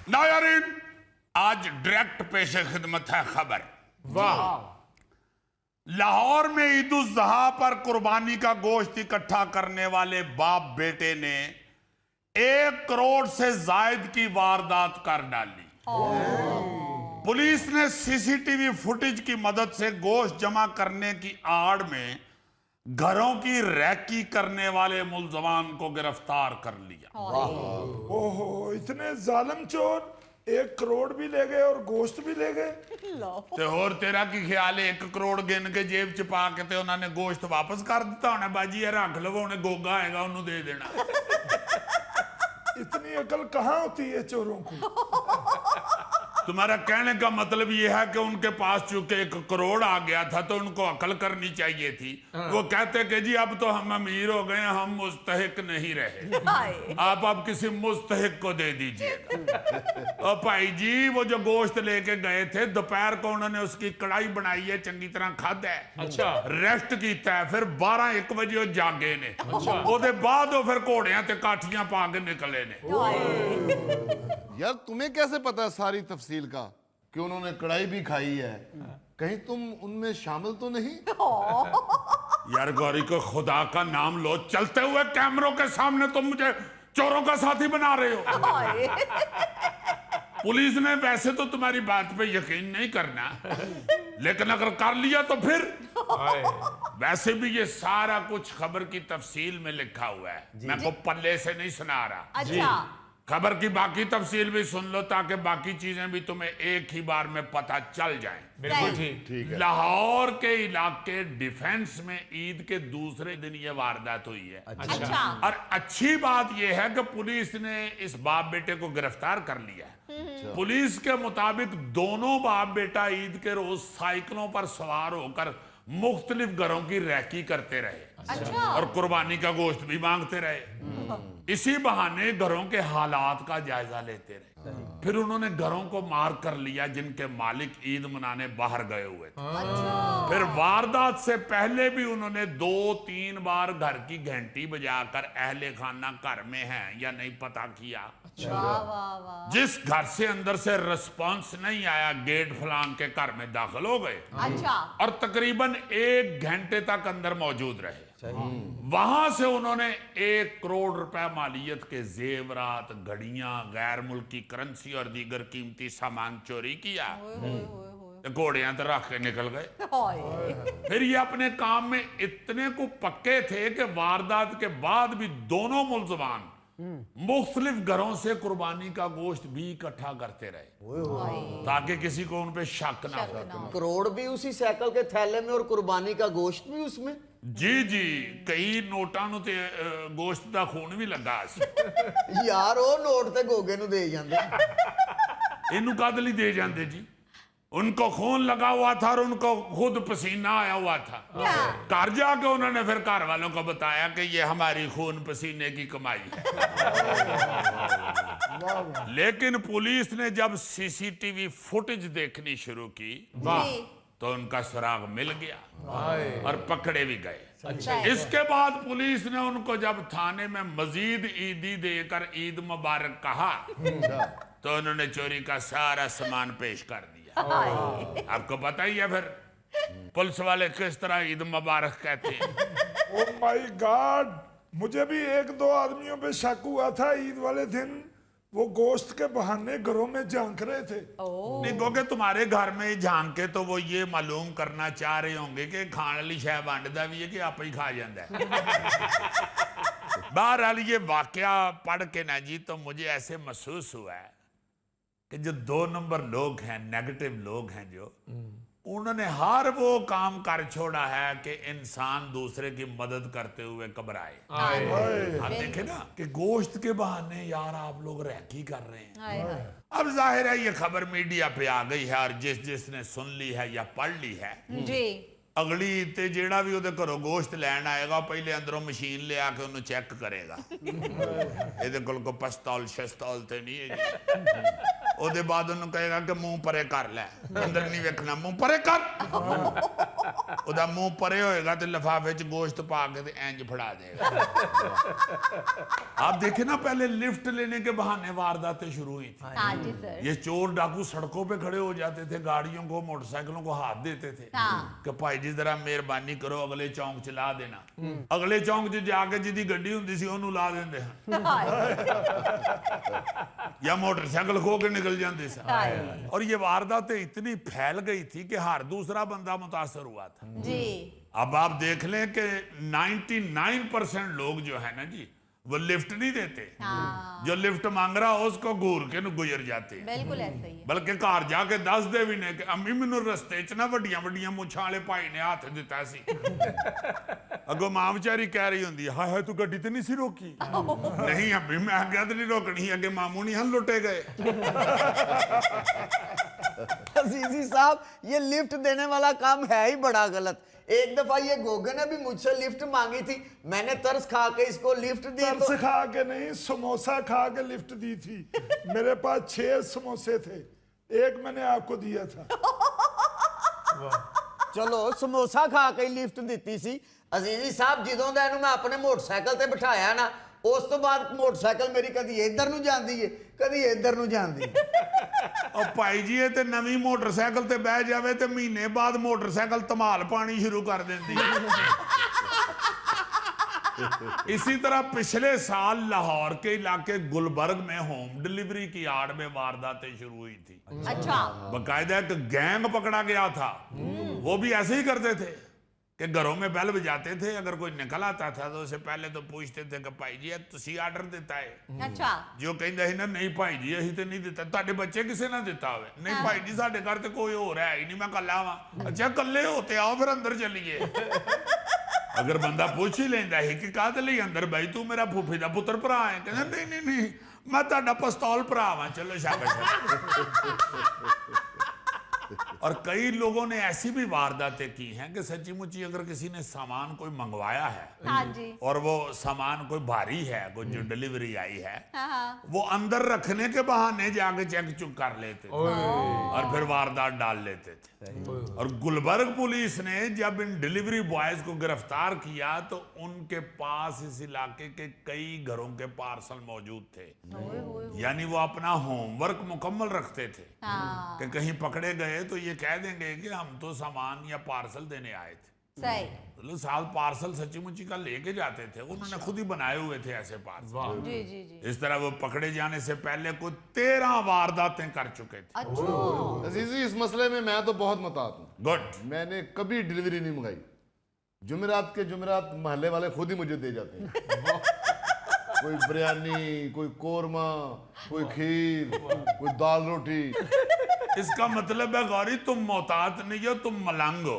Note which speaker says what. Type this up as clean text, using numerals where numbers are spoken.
Speaker 1: नायरीन, आज डायरेक्ट पेश खिदमत है खबर।
Speaker 2: वाह।
Speaker 1: लाहौर में ईद उल ज़ुहा पर कुर्बानी का गोश्त इकट्ठा करने वाले बाप बेटे ने 1 करोड़ से जायद की वारदात कर डाली। पुलिस ने सीसीटीवी फुटेज की मदद से गोश्त जमा करने की आड़ में घरों की रैकी करने वाले मुलजमान को गिरफ्तार कर लिया।
Speaker 3: ओहो, इतने जालिम चोर 1 करोड़ भी ले गए और गोश्त भी ले गए।
Speaker 1: ते होर तेरा की ख्याल है 1 करोड़ गिन के जेब च पा के ते उन्होंने गोश्त वापस कर दिता होना? बाजी ये रख लो, उन्हें गोगा आएगा उन्हें दे देना।
Speaker 3: इतनी अकल कहाँ होती है चोरों को?
Speaker 1: तुम्हारा कहने का मतलब ये है कि उनके पास चूंकि 1 करोड़ आ गया था तो उनको अकल करनी चाहिए थी। वो कहते कि जी अब तो हम अमीर हो गए, हम मुस्तहिक नहीं रहे, आप अब किसी मुस्तहिक को दे दीजिएगा। और भाई जी वो जो गोश्त लेके गए थे, दोपहर को उन्होंने उसकी कढ़ाई बनाई है, चंगी तरह खादा है,
Speaker 2: अच्छा,
Speaker 1: रेस्ट किया है, फिर 12-1 बजे वो जागे ने। ਉਹਦੇ बाद वो फिर घोड़ियां ते काठियां पा के निकले ने।
Speaker 4: यार तुम्हें कैसे पता है सारी तफसील का कि उन्होंने कढ़ाई भी खाई है? कहीं तुम उनमें शामिल तो नहीं?
Speaker 1: यार गौरी को खुदा का नाम लो, चलते हुए कैमरों के सामने तुम मुझे चोरों का साथी बना रहे हो। पुलिस ने वैसे तो तुम्हारी बात पे यकीन नहीं करना, लेकिन अगर कर लिया तो फिर वैसे भी ये सारा कुछ खबर की तफसील में लिखा हुआ है, मैं को पल्ले से नहीं सुना रहा।
Speaker 5: अच्छा,
Speaker 1: खबर की बाकी तफसील भी सुन लो ताकि बाकी चीजें भी तुम्हें एक ही बार में पता चल जाएं।
Speaker 2: बिल्कुल ठीक।
Speaker 4: ठीक है।
Speaker 1: लाहौर के इलाके डिफेंस में ईद के दूसरे दिन ये वारदात हुई है।
Speaker 5: अच्छा,
Speaker 1: और अच्छी बात यह है कि पुलिस ने इस बाप बेटे को गिरफ्तार कर लिया है। पुलिस के मुताबिक दोनों बाप बेटा ईद के रोज साइकिलों पर सवार होकर मुख्तलिफ घरों की रैकी करते रहे
Speaker 5: अच्छा,
Speaker 1: और कुर्बानी का गोश्त भी मांगते रहे। इसी बहाने घरों के हालात का जायजा लेते रहे। फिर उन्होंने घरों को मार कर लिया जिनके मालिक ईद मनाने बाहर गए हुए थे। फिर वारदात से पहले भी उन्होंने 2-3 बार घर की घंटी बजाकर अहले खाना घर में है या नहीं पता किया।
Speaker 5: वाह वाह वाह,
Speaker 1: जिस घर से अंदर से रिस्पांस नहीं आया, गेट फलांग के घर में दाखिल हो गए
Speaker 5: अच्छा,
Speaker 1: और तकरीबन 1 घंटे तक अंदर मौजूद रहे। वहां से उन्होंने 1 करोड़ रुपए मालियत के जेवरात, घड़ियां, गैर मुल्की करेंसी और दीगर कीमती सामान चोरी किया। घोड़ियां तो रख के निकल गए। फिर ये अपने काम में इतने को पक्के थे कि वारदात के बाद भी दोनों मुलजमान मुख्तलिफ घरों से कुर्बानी का गोश्त भी इकट्ठा करते रहे ताकि किसी को उन पे शक ना हो।
Speaker 6: करोड़ भी उसी साइकिल के थैले में और कुर्बानी का गोश्त भी उसमें।
Speaker 1: जी जी, कई नोटां ਨੂੰ ਤੇ ਗੋਸ਼ਤ ਦਾ ਖੂਨ ਵੀ ਲੱਗਾ ਸੀ।
Speaker 6: यार वो नोट ते गोगे नु दे जांदे।
Speaker 1: ਇਹਨੂੰ ਕਦ ਲਈ ਦੇ ਜਾਂਦੇ जी? उनको खून लगा हुआ था और उनको खुद पसीना आया हुआ था। घर जाके उन्होंने फिर घर वालों को बताया कि ये हमारी खून पसीने की कमाई है। लेकिन पुलिस ने जब सीसीटीवी फुटेज देखनी शुरू की तो उनका सुराग मिल गया और पकड़े भी गए। इसके बाद पुलिस ने उनको जब थाने में मजीद ईदी देकर ईद मुबारक कहा तो उन्होंने चोरी का सारा सामान पेश कर दिया। आपको पता ही है फिर पुलिस वाले किस तरह ईद मुबारक कहते हैं।
Speaker 3: ओ माय गॉड, मुझे भी 1-2 आदमियों पे शक हुआ था ईद वाले दिन, वो गोश्त के बहाने घरों में झांक रहे थे।
Speaker 1: नहीं, क्योंकि तुम्हारे घर में झांक के तो वो ये मालूम करना चाह रहे होंगे कि खाने वाली शय वंडदा भी है कि आप ही खा जाता है। बहरहाल ये वाकया पढ़ के ना जी तो मुझे ऐसे महसूस हुआ है कि जो 2 नंबर लोग हैं, नेगेटिव लोग हैं, जो उन्होंने हर वो काम कर छोड़ा है कि इंसान दूसरे की मदद करते हुए घबराए। आप देखे ना कि गोश्त के बहाने यार आप लोग रैकी कर रहे हैं। अब जाहिर है ये खबर मीडिया पे आ गई है और जिसने सुन ली है या पढ़ ली है
Speaker 5: जी,
Speaker 1: अगली ते जेड़ा भी ਉਹਦੇ ਘਰੋਂ ਗੋਸ਼ਤ ਲੈਣ ਆਏਗਾ ਪਹਿਲੇ ਅੰਦਰੋਂ ਮਸ਼ੀਨ ਲਿਆ ਕੇ ਉਹਨੂੰ ਚੈੱਕ ਕਰੇਗਾ। ਇਹਦੇ ਕੋਲ ਕੋਈ ਪਸਤੌਲ ਸ਼ਸਤੌਲ ਤੇ ਨਹੀਂ ਹੈ ਜੀ। ਉਹਦੇ ਬਾਅਦ ਉਹਨੂੰ ਕਹੇਗਾ ਕਿ ਮੂੰਹ ਪਰੇ ਕਰ ਲੈ, ਅੰਦਰ ਨਹੀਂ ਵੇਖਣਾ, ਮੂੰਹ ਪਰੇ ਕਰ। ਉਹਦਾ ਮੂੰਹ ਪਰੇ ਹੋਏਗਾ ਤੇ ਲਿਫਾਫੇ 'ਚ ਗੋਸ਼ਤ ਪਾ ਕੇ ਤੇ ਇੰਜ ਫੜਾ देगा। आप देखे ना पहले लिफ्ट लेने के बहाने वारदातें शुरू हुई थी।
Speaker 5: हाँ जी सर।
Speaker 1: ये चोर डाकू सड़कों पे खड़े हो जाते थे, गाड़ियों को मोटरसाइकिलों को हाथ देते थे कि भाई जी जरा मेहरबानी करो अगले चौंक च ला देना। अगले चौंक च जाके जिहदी गड्डी हुंदी सी ओनू ला देंदे हन, या मोटरसाइकिल खो के निकल जाते सन। और ये वारदातें इतनी फैल गई थी कि हर दूसरा बंदा मुतासर हुआ था
Speaker 5: जी।
Speaker 1: अब आप देख लें कि 99% लोग जो है ना जी वो लिफ्ट नहीं देते। जो लिफ्ट मांग रहा हो उसको घूर के गुजर जाते हैं।
Speaker 5: बिल्कुल ऐसा ही है।
Speaker 1: बल्कि घर जाके दस दे भी ने कि अम्मी मैनू रस्ते च ना वड्डियां वड्डियां मुछां वाले भाई ने हाथ दिता सी। अगो मां बेचारी कह रही होंदी हाय हाय तू गड्डी ते नहीं सी रोकी। नहीं अम्मी मैं आग्या ते नहीं रोकनी, अगे मामू नहीं हन लुटे गए।
Speaker 6: अजीजी साहब, ये लिफ्ट देने वाला काम है ही बड़ा गलत। एक दफा ये गोगे ने भी मुझसे लिफ्ट मांगी थी, मैंने तरस खा के इसको लिफ्ट दी।
Speaker 3: तरस खा के नहीं, समोसा खा के लिफ्ट दी थी। मेरे पास 6 समोसे थे, एक मैंने आपको दिया था।
Speaker 6: चलो समोसा खा के लिफ्ट दी सी। अजीजी साहब, ਜਦੋਂ ਦਾ ਇਹਨੂੰ ਮੈਂ ਆਪਣੇ ਮੋਟਰਸਾਈਕਲ ਤੇ ਬਿਠਾਇਆ ਨਾ, ਉਸ ਤੋਂ ਬਾਅਦ ਮੋਟਰਸਾਈਕਲ ਮੇਰੀ ਕਦੀ ਇੱਧਰ ਨੂੰ ਜਾਂਦੀ ਏ, ਕਦੀ ਇੱਧਰ ਨੂੰ ਜਾਂਦੀ ਏ।
Speaker 1: और भाई जी ये ते नवी मोटरसाइकिल ते बह जावे ते महीने बाद मोटरसाइकिल धमाल पानी शुरू कर देंदी है। इसी तरह पिछले साल लाहौर के इलाके गुलबर्ग में होम डिलीवरी की आड़ में वारदातें शुरू हुई थी।
Speaker 5: अच्छा।
Speaker 1: बकायदा एक गैंग पकड़ा गया था, वो भी ऐसे ही करते थे कि घरों में बेल बजाते थे, अगर कोई निकल आता था तो उससे पहले तो पूछते थे कि भाई जी तुसी आर्डर दिता है।
Speaker 5: अच्छा।
Speaker 1: जो कहता है ना नहीं भाई जी अही तो नहीं दिता, ਤੁਹਾਡੇ ਬੱਚੇ ਕਿਸੇ ਨੇ ਦਿੱਤਾ ਹੋਵੇ। नहीं भाई जी ਸਾਡੇ ਘਰ ਤੇ ਕੋਈ ਹੋਰ ਹੈ ਹੀ ਨਹੀਂ, मैं ਕੱਲਾ ਵਾਂ। अच्छा ਕੱਲੇ ਹੋ ਤੇ ਆਓ ਫਿਰ ਅੰਦਰ ਚੱਲੀਏ। ਅਗਰ ਬੰਦਾ ਪੁੱਛ ਹੀ ਲੈਂਦਾ ਹੈ ਕਿ ਕਾਹਦੇ ਲਈ ਅੰਦਰ ਬਈ, ਤੂੰ ਮੇਰਾ ਫੁੱਫੀ ਦਾ ਪੁੱਤਰ ਭਰਾ ਹੈ, ਕਹਿੰਦਾ ਨਹੀਂ ਨਹੀਂ ਨਹੀਂ ਮੈਂ ਤੁਹਾਡਾ ਪਿਸਤੌਲ ਭਰਾ ਵਾਂ, ਚਲੋ शाबाश। और कई लोगों ने ऐसी भी वारदातें की हैं कि सच्ची मुच्ची अगर किसी ने सामान कोई मंगवाया है
Speaker 5: हाँ जी।
Speaker 1: और वो सामान कोई भारी है, कोई जो डिलीवरी आई है,
Speaker 5: हाँ।
Speaker 1: वो अंदर रखने के बहाने जाके चेक चुक कर लेते थे और फिर वारदात डाल लेते थे। और गुलबर्ग पुलिस ने जब इन डिलीवरी बॉयज को गिरफ्तार किया तो उनके पास इस इलाके के कई घरों के पार्सल मौजूद थे, यानी वो अपना होमवर्क मुकम्मल रखते थे
Speaker 5: हाँ।
Speaker 1: कि कहीं पकड़े गए तो ये कह देंगे कि हम तो सामान या पार्सल देने आए थे।
Speaker 5: सही।
Speaker 1: तो साल पार्सल सच्ची मुच्ची का लेके जाते थे, उन्होंने खुद ही बनाए हुए थे ऐसे पार्सल।
Speaker 5: जी जी जी।
Speaker 1: इस तरह वो पकड़े जाने से पहले कोई 13 वारदातें कर चुके थे।
Speaker 5: अच्छा।
Speaker 4: अजीजी, इस मसले में मैं तो बहुत मुताद हूँ।
Speaker 1: गुड।
Speaker 4: मैंने कभी डिलीवरी नहीं मंगाई। जुमेरात के जुमेरात महल्ले वाले खुद ही मुझे दे जाते हैं। कोई बिरयानी, कोई कोरमा, कोई खीर, कोई दाल रोटी।
Speaker 1: इसका मतलब है गौरी तुम मोहतात नहीं हो, तुम मलंग हो।